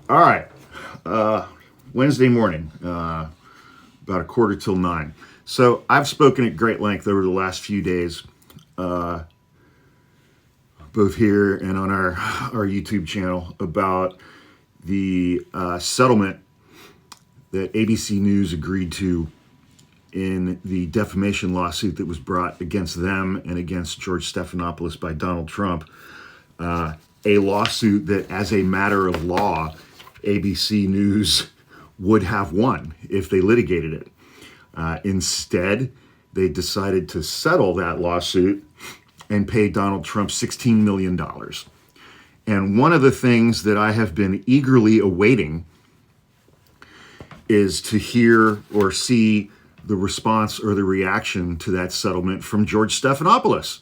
All right. Wednesday morning, about a quarter till 9. So I've spoken at great length over the last few days, uh, both here and on our YouTube channel, about the settlement that ABC News agreed to in the defamation lawsuit that was brought against them and against George Stephanopolous by Donald Trump. A lawsuit that, as a matter of law, ABC News would have won if they litigated it. Instead, they decided to settle that lawsuit and pay Donald Trump $16 million. And one of the things that I have been eagerly awaiting is to hear or see the response or the reaction to that settlement from George Stephanopolous.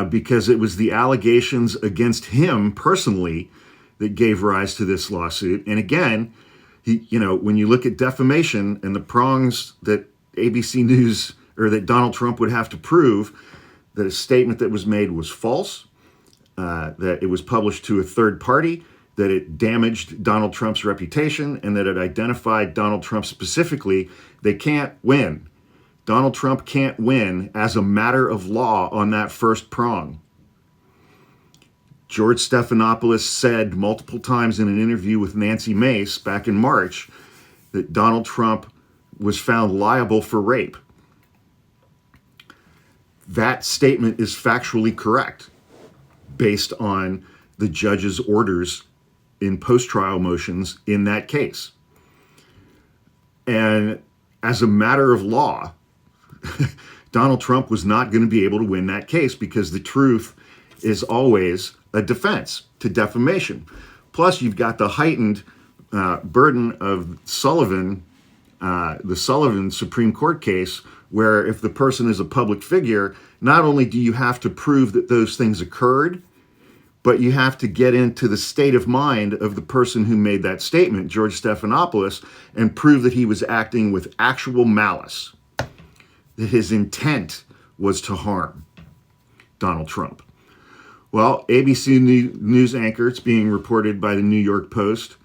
Because it was the allegations against him personally that gave rise to this lawsuit. And again, when you look at defamation and the prongs that ABC News or that Donald Trump would have to prove that a statement that was made was false, that it was published to a third party, that it damaged Donald Trump's reputation, and that it identified Donald Trump specifically, they can't win. Donald Trump can't win as a matter of law on that first prong. George Stephanopolous said multiple times in an interview with Nancy Mace back in March that Donald Trump was found liable for rape. That statement is factually correct based on the judge's orders in post-trial motions in that case. And as a matter of law, Donald Trump was not going to be able to win that case because the truth is always a defense to defamation. Plus, you've got the heightened burden of the Sullivan Supreme Court case, where if the person is a public figure, not only do you have to prove that those things occurred, but you have to get into the state of mind of the person who made that statement, George Stephanopolous, and prove that he was acting with actual malice, that his intent was to harm Donald Trump. Well, ABC News anchor, it's being reported by the New York Post,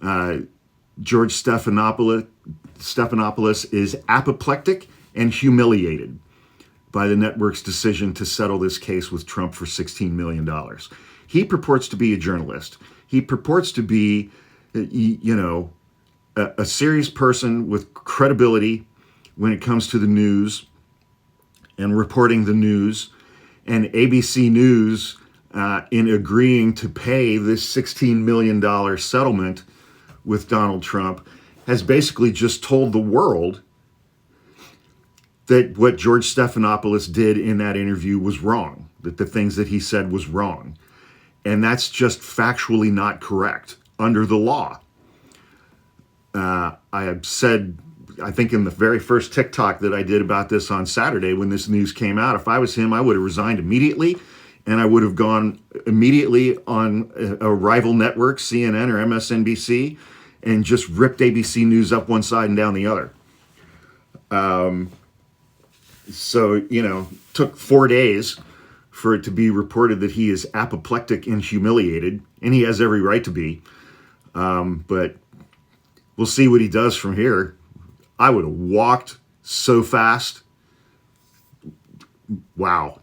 George Stephanopoulos is apoplectic and humiliated by the network's decision to settle this case with Trump for $16 million. He purports to be a journalist. He purports to be, a serious person with credibility when it comes to the news and reporting the news. And ABC News, in agreeing to pay this $16 million settlement with Donald Trump, has basically just told the world that what George Stephanopolous did in that interview was wrong, that the things that he said was wrong. And that's just factually not correct under the law. I have said, I think in the very first TikTok that I did about this on Saturday when this news came out, if I was him, I would have resigned immediately, and I would have gone immediately on a rival network, CNN or MSNBC, and just ripped ABC News up one side and down the other. So, took 4 days for it to be reported that he is apoplectic and humiliated, and he has every right to be. But we'll see what he does from here. I would have walked so fast. Wow.